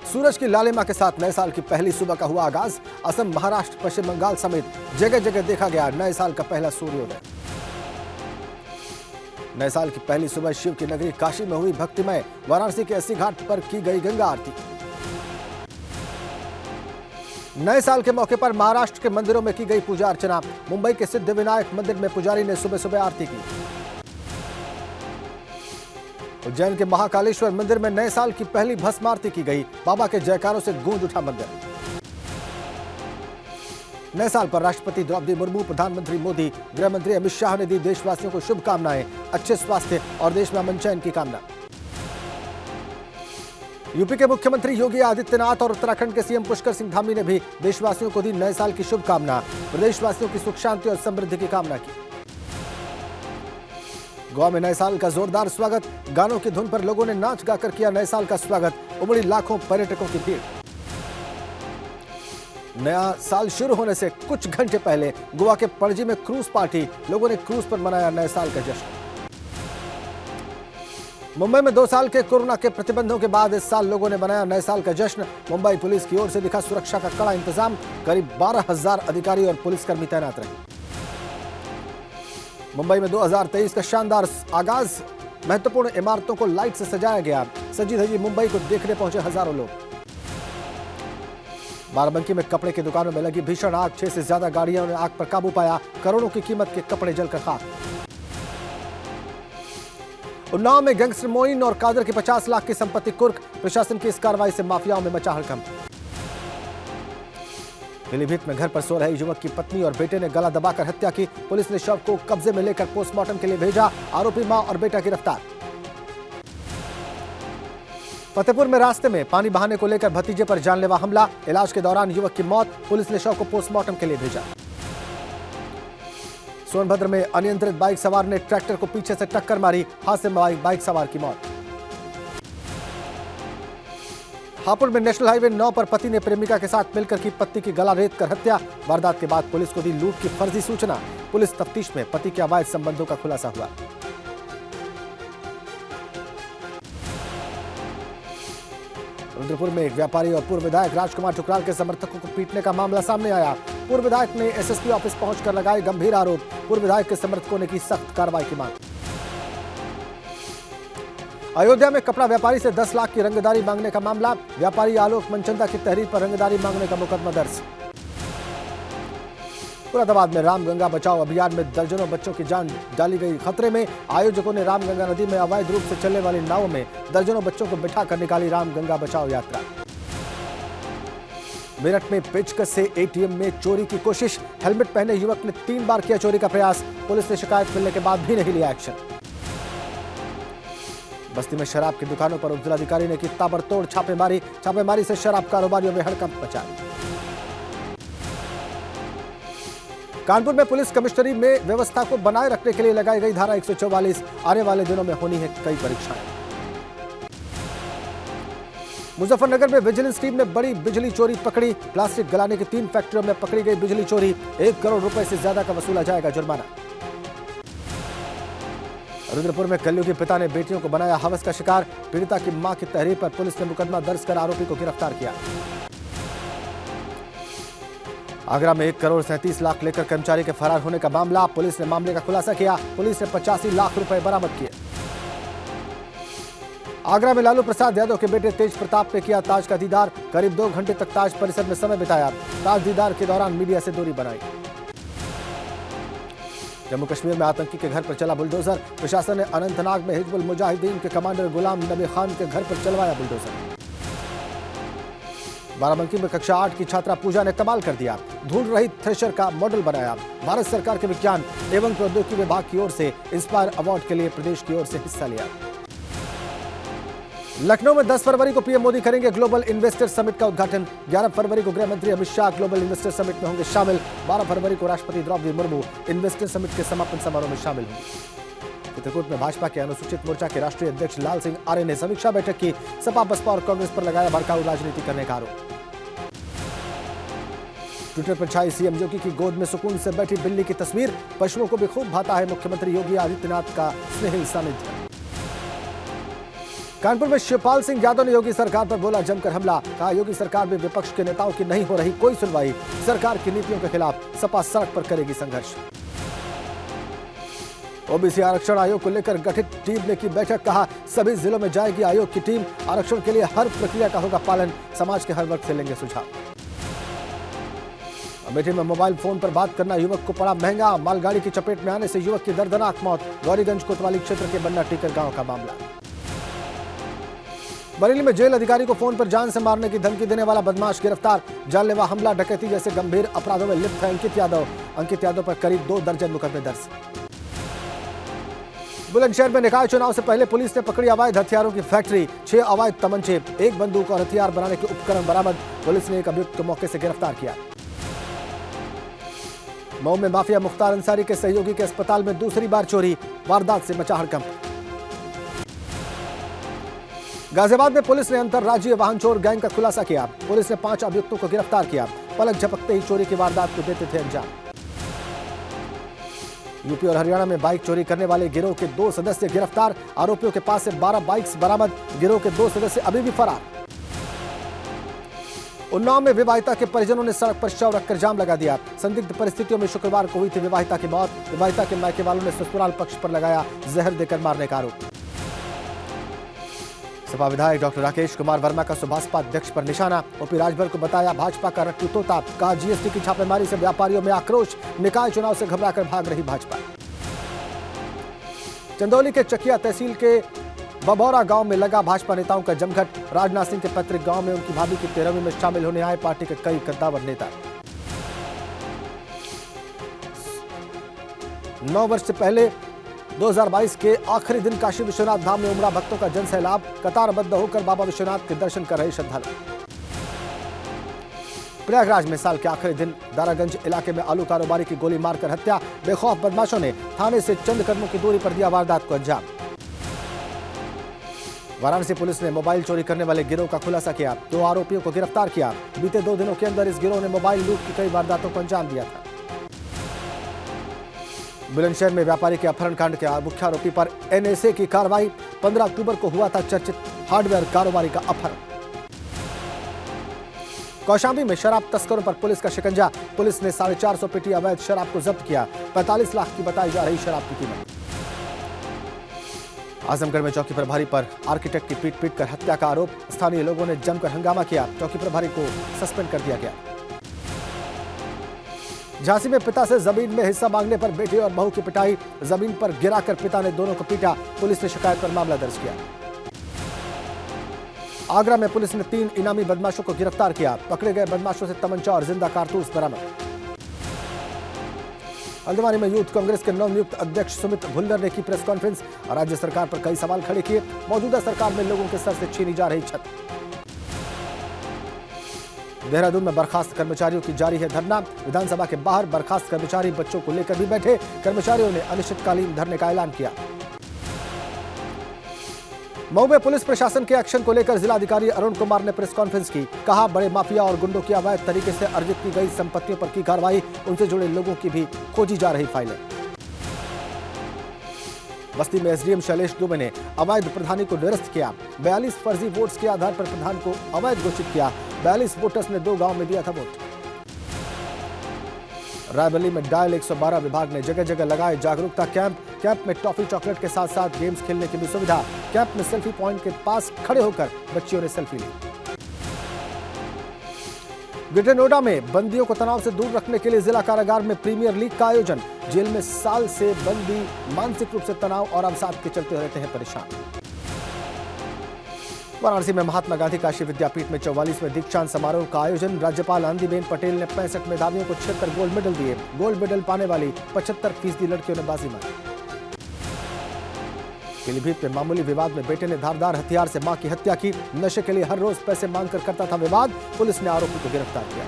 सूरज की लालिमा के साथ नए साल की पहली सुबह का हुआ आगाज। असम, महाराष्ट्र, पश्चिम बंगाल समेत जगह जगह देखा गया नए साल का पहला सूर्योदय। नए साल की पहली सुबह शिव की नगरी काशी में हुई भक्तिमय। वाराणसी के 80 घाट पर की गई गंगा आरती। नए साल के मौके पर महाराष्ट्र के मंदिरों में की गई पूजा अर्चना। मुंबई के सिद्धिविनायक मंदिर में पुजारी ने सुबह सुबह आरती की। उज्जैन के महाकालेश्वर मंदिर में नए साल की पहली भस्म आरती की गई। बाबा के जयकारों से गूंज उठा मंदिर। नए साल पर राष्ट्रपति द्रौपदी मुर्मू, प्रधानमंत्री मोदी, गृह मंत्री अमित शाह ने दी देशवासियों को शुभकामनाएं। अच्छे स्वास्थ्य और देश में अमन चैन की कामना। यूपी के मुख्यमंत्री योगी आदित्यनाथ और उत्तराखंड के सीएम पुष्कर सिंह धामी ने भी देशवासियों को दी नए साल की शुभकामना। प्रदेशवासियों की सुख शांति और समृद्धि की कामना की। गोवा में नए साल का जोरदार स्वागत। गानों की धुन पर लोगों ने नाच गाकर किया नए साल का स्वागत। उमड़ी लाखों पर्यटकों की भीड़। नया साल शुरू होने से कुछ घंटे पहले गोवा के पणजी में क्रूज पार्टी। लोगों ने क्रूज पर मनाया नए साल का जश्न। मुंबई में 2 साल के कोरोना के प्रतिबंधों के बाद इस साल लोगों ने मनाया नए साल का जश्न। मुंबई पुलिस की ओर से दिखा सुरक्षा का कड़ा इंतजाम। करीब 12,000 अधिकारी और पुलिसकर्मी तैनात रहे। मुंबई में 2023 का शानदार आगाज। महत्वपूर्ण इमारतों को लाइट से सजाया गया। सजी धजी मुंबई को देखने पहुंचे हजारों लोग। बाराबंकी में कपड़े की दुकानों में लगी भीषण आग। 6 से ज्यादा गाड़ियों ने आग पर काबू पाया। करोड़ों की कीमत के कपड़े जलकर खाक। उन्नाव में गैंगस्टर मोइन और कादर की 50 लाख की संपत्ति कुर्क। प्रशासन की इस कार्रवाई से माफियाओं में मचा हड़कंप। पीलीभीत में घर पर सो रहे युवक की पत्नी और बेटे ने गला दबाकर हत्या की। पुलिस ने शव को कब्जे में लेकर पोस्टमार्टम के लिए भेजा। आरोपी मां और बेटा गिरफ्तार। फतेहपुर में रास्ते में पानी बहाने को लेकर भतीजे पर जानलेवा हमला। इलाज के दौरान युवक की मौत। पुलिस ने शव को पोस्टमार्टम के लिए भेजा। सोनभद्र में अनियंत्रित बाइक सवार ने ट्रैक्टर को पीछे से टक्कर मारी। हादसे में बाइक सवार की मौत। हापुड़ में नेशनल हाईवे 9 पर पति ने प्रेमिका के साथ मिलकर की पत्नी की गला रेत कर हत्या। वारदात के बाद पुलिस को दी लूट की फर्जी सूचना। पुलिस तफ्तीश में पति के अवैध संबंधों का खुलासा हुआ। रुद्रपुर में एक व्यापारी और पूर्व विधायक राजकुमार ठुकराल के समर्थकों को पीटने का मामला सामने आया। पूर्व विधायक ने एसएसपी ऑफिस पहुंचकर लगाए गंभीर आरोप। पूर्व विधायक के समर्थकों ने की सख्त कार्रवाई की मांग। अयोध्या में कपड़ा व्यापारी से 10 लाख की रंगदारी मांगने का मामला। व्यापारी आलोक मनचंदा की तहरीर पर रंगदारी मांगने का मुकदमा दर्ज। मुरादाबाद में रामगंगा बचाओ अभियान में दर्जनों बच्चों की जान डाली गई खतरे में। आयोजकों ने रामगंगा नदी में अवैध रूप से चलने वाली नावों में दर्जनों बच्चों को बिठाकर निकाली रामगंगा बचाओ यात्रा। मेरठ में पेचकस से एटीएम में चोरी की कोशिश। हेलमेट पहने युवक ने 3 बार किया चोरी का प्रयास। पुलिस ने शिकायत मिलने के बाद भी नहीं लिया एक्शन। बस्ती में शराब की दुकानों पर उपजिलाधिकारी ने की ताबड़तोड़ छापेमारी। छापेमारी से शराब कारोबारियों में हड़कंप मचा। कानपुर में पुलिस कमिश्नरी में व्यवस्था को बनाए रखने के लिए लगाई गई धारा 144। आने वाले दिनों में होनी है कई परीक्षाएं। मुजफ्फरनगर में विजिलेंस टीम ने बड़ी बिजली चोरी पकड़ी। प्लास्टिक गलाने की 3 फैक्ट्रियों में पकड़ी गई बिजली चोरी। 1 करोड़ रुपए से ज्यादा का वसूला जाएगा जुर्माना। रुद्रपुर में कल्लू के पिता ने बेटियों को बनाया हवस का शिकार। पीड़िता की मां की तहरीर पर पुलिस ने मुकदमा दर्ज कर आरोपी को गिरफ्तार किया। आगरा में 1 करोड़ 37 लाख लेकर कर्मचारी के फरार होने का मामला। पुलिस ने मामले का खुलासा किया। पुलिस ने 85 लाख रुपए बरामद किए। आगरा में लालू प्रसाद यादव के बेटे तेज प्रताप ने किया ताज का दीदार। करीब 2 घंटे तक ताज परिसर में समय बिताया। ताज दीदार के दौरान मीडिया से दूरी बनाई। जम्मू कश्मीर में आतंकी के घर पर चला बुलडोजर। प्रशासन ने अनंतनाग में हिजबुल मुजाहिदीन के कमांडर गुलाम नबी खान के घर पर चलवाया बुलडोजर। बाराबंकी में कक्षा 8 की छात्रा पूजा ने कमाल कर दिया। धूल रहित थ्रेशर का मॉडल बनाया। भारत सरकार के विज्ञान एवं प्रौद्योगिकी विभाग की ओर से इंस्पायर अवार्ड के लिए प्रदेश की ओर से हिस्सा लिया। लखनऊ में 10 फरवरी को पीएम मोदी करेंगे ग्लोबल इन्वेस्टर समिट का उद्घाटन। 11 फरवरी को गृह मंत्री Amit Shah global investor summit में होंगे शामिल। 12 फरवरी को राष्ट्रपति द्रौपदी मुर्मू इन्वेस्टर समिट के समापन समारोह में शामिल होंगे। चित्रकूट में भाजपा के अनुसूचित मोर्चा के राष्ट्रीय अध्यक्ष लाल सिंह आर्य ने समीक्षा बैठक की। सपा, बसपा और कांग्रेस पर लगाया भड़काऊ राजनीति करने का आरोप। ट्विटर पर छाई सीएम योगी की गोद में सुकून से बैठी बिल्ली की तस्वीर। पशुओं को भी खूब भाता है मुख्यमंत्री योगी आदित्यनाथ का स्नेहिल सानिध्य। कानपुर में शिवपाल सिंह यादव ने योगी सरकार पर बोला जमकर हमला। कहा योगी सरकार में विपक्ष के नेताओं की नहीं हो रही कोई सुनवाई। सरकार की नीतियों के खिलाफ सपा सड़क पर करेगी संघर्ष। ओबीसी आरक्षण आयोग को लेकर गठित टीम ने की बैठक। कहा सभी जिलों में जाएगी आयोग की टीम। आरक्षण के लिए हर प्रक्रिया का होगा पालन। समाज के हर वर्ग से लेंगे सुझाव। अमेठी में मोबाइल फोन पर बात करना युवक को पड़ा महंगा। मालगाड़ी की चपेट में आने से युवक की दर्दनाक मौत। गौरीगंज कोतवाली क्षेत्र के बन्ना टीकर गांव का मामला। बरेली में जेल अधिकारी को फोन पर जान से मारने की धमकी देने वाला बदमाश गिरफ्तार। जानलेवा हमला, डकैती जैसे गंभीर अपराधों में लिप्त है अंकित यादव। अंकित यादव पर करीब 2 दर्जन मुकदमे दर्ज। बुलंदशहर में निकाय चुनाव से पहले पुलिस ने पकड़ी अवैध हथियारों की फैक्ट्री। 6 अवैध तमंचे, 1 बंदूक और हथियार बनाने के उपकरण बरामद। पुलिस ने एक अभियुक्त को मौके से गिरफ्तार किया। मऊ में माफिया मुख्तार अंसारी के सहयोगी के अस्पताल में दूसरी बार चोरी। वारदात से मचा हड़कंप। गाजियाबाद में पुलिस ने अंतरराज्यीय वाहन चोर गैंग का खुलासा किया। पुलिस ने 5 अभियुक्तों को गिरफ्तार किया। पलक झपकते ही चोरी की वारदात को देते थे अंजाम। यूपी और हरियाणा में बाइक चोरी करने वाले गिरोह के 2 सदस्य गिरफ्तार। आरोपियों के पास से 12 बाइक्स बरामद। गिरोह के 2 सदस्य अभी भी फरार। उन्नाव में विवाहिता के परिजनों ने सड़क पर शव रखकर जाम लगा दिया। संदिग्ध परिस्थितियों में शुक्रवार को हुई थी विवाहिता की मौत। विवाहिता के मायके वालों ने ससुराल पक्ष पर लगाया जहर देकर मारने का आरोप। सपा विधायक डॉक्टर राकेश कुमार वर्मा का सुभाषपा अध्यक्ष पर निशाना। ओपी राजभर को बताया भाजपा का रट्टू तोता। कहा जीएसटी की छापेमारी से व्यापारियों में आक्रोश। निकाय चुनाव से घबराकर भाग रही भाजपा। चंदौली के चकिया तहसील के बबौरा गांव में लगा भाजपा नेताओं का जमघट। राजनाथ सिंह के पैतृक गांव में उनकी भाभी की 13वीं में शामिल होने आए पार्टी के कई कद्दावर नेता। 9 वर्ष से पहले 2022 के आखिरी दिन काशी विश्वनाथ धाम में उमड़ा भक्तों का जनसैलाब। कतारबद्ध होकर बाबा विश्वनाथ के दर्शन कर रहे श्रद्धालु। प्रयागराज में साल के आखिरी दिन दारागंज इलाके में आलू कारोबारी की गोली मारकर हत्या। बेखौफ बदमाशों ने थाने से चंद कदमों की दूरी पर दिया वारदात को अंजाम। वाराणसी पुलिस ने मोबाइल चोरी करने वाले गिरोह का खुलासा किया। 2 आरोपियों को गिरफ्तार किया। बीते 2 दिनों के अंदर इस गिरोह ने मोबाइल लूट की कई वारदातों को अंजाम दिया था। बुलंदशहर में व्यापारी के अपहरण कांड के मुख्य आरोपी पर एनएसए की कार्रवाई। 15 अक्टूबर को हुआ था चर्चित हार्डवेयर कारोबारी का अपहरण। कौशाम्बी में शराब तस्करों पर पुलिस का शिकंजा। पुलिस ने 450 पेटी अवैध शराब को जब्त किया। 45 लाख की बताई जा रही शराब की कीमत। आजमगढ़ में चौकी प्रभारी पर आर्किटेक्ट की पीट कर हत्या का आरोप। स्थानीय लोगों ने जमकर हंगामा किया। चौकी प्रभारी को सस्पेंड कर दिया गया। झांसी में पिता से जमीन में हिस्सा मांगने पर बेटे और बहू की पिटाई। जमीन पर गिराकर पिता ने दोनों को पीटा। पुलिस ने शिकायत पर मामला दर्ज किया। आगरा में पुलिस ने 3 इनामी बदमाशों को गिरफ्तार किया। पकड़े गए बदमाशों से तमंचा और जिंदा कारतूस बरामद। हल्द्वानी में यूथ कांग्रेस के नवनियुक्त अध्यक्ष सुमित भुल्लर ने की प्रेस कॉन्फ्रेंस। राज्य सरकार पर कई सवाल खड़े किए। मौजूदा सरकार में लोगों के सर से छीनी जा रही छत। देहरादून में बर्खास्त कर्मचारियों की जारी है धरना। विधानसभा के बाहर बर्खास्त कर्मचारी बच्चों को लेकर भी बैठे। कर्मचारियों ने अनिश्चितकालीन धरने का ऐलान किया। मऊ में पुलिस प्रशासन के एक्शन को लेकर जिलाधिकारी अरुण कुमार ने प्रेस कॉन्फ्रेंस की। कहा बड़े माफिया और गुंडों की अवैध तरीके से अर्जित की गई संपत्तियों पर की कार्रवाई। उनसे जुड़े लोगों की भी खोजी जा रही फाइलें। बस्ती में एसडीएम शैलेश दुबे ने अवैध प्रधानी को निरस्त किया। 42 फर्जी वोट्स के आधार पर प्रधान को अवैध घोषित किया। 42 वोटर्स ने 2 गांव में दिया था वोट। रायबरेली में डायल 112 विभाग ने जगह जगह लगाए जागरूकता कैंप। कैंप में टॉफी चॉकलेट के साथ साथ गेम्स खेलने की भी सुविधा। कैंप में सेल्फी पॉइंट के पास खड़े होकर बच्चियों ने सेल्फी ली। ग्रेटर नोएडा में बंदियों को तनाव से दूर रखने के लिए जिला कारागार में प्रीमियर लीग का आयोजन। जेल में साल से बंदी मानसिक रूप से तनाव और अवसाद के चलते रहते हैं परेशान। वाराणसी में महात्मा गांधी काशी विद्यापीठ में 44वें दीक्षांत समारोह का आयोजन। राज्यपाल आनंदीबेन पटेल ने 65 मेधावियों को 76 गोल्ड मेडल दिए। गोल्ड मेडल पाने वाली 75% लड़कियों ने बाजी मारी। पीलीभीत में मामूली विवाद में बेटे ने धारदार हथियार से मां की हत्या की। नशे के लिए हर रोज पैसे मांगकर करता था विवाद। पुलिस ने आरोपी को गिरफ्तार किया।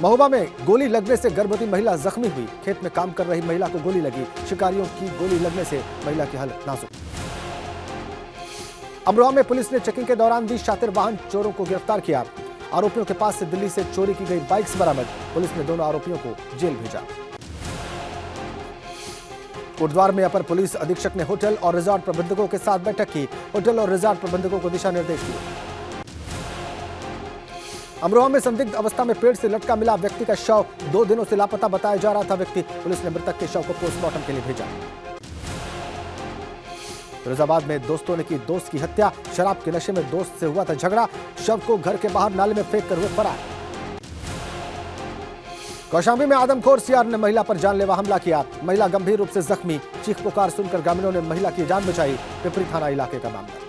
महोबा में गोली लगने से गर्भवती महिला जख्मी हुई। खेत में काम कर रही महिला को गोली लगी। शिकारियों की गोली लगने से महिला की हालत नाजुक। अमरोहा में पुलिस ने चेकिंग के दौरान 20 शातिर वाहन चोरों को गिरफ्तार किया। आरोपियों के पास से दिल्ली से चोरी की गई बाइक्स बरामद। पुलिस ने दोनों आरोपियों को जेल भेजा। कोटद्वार में अपर पुलिस अधीक्षक ने होटल और रिजॉर्ट प्रबंधकों के साथ बैठक की। होटल और रिजॉर्ट प्रबंधकों को दिशा निर्देश दिए। अमरोहा में संदिग्ध अवस्था में पेड़ से लटका मिला व्यक्ति का शव। 2 दिनों से लापता बताया जा रहा था व्यक्ति। पुलिस ने मृतक के शव को पोस्टमार्टम के लिए भेजा। फिरोजाबाद में दोस्तों ने की दोस्त की हत्या। शराब के नशे में दोस्त से हुआ था झगड़ा। शव को घर के बाहर नाले में फेंक कर हुए फरार। कौशाम्बी में आदमखोर सीआर ने महिला पर जानलेवा हमला किया। महिला गंभीर रूप से जख्मी। चीख पुकार सुनकर ग्रामीणों ने महिला की जान बचाई। पिपरी थाना इलाके का मामला।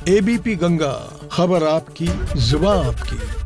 एबीपी गंगा, खबर आपकी, जुबान आपकी।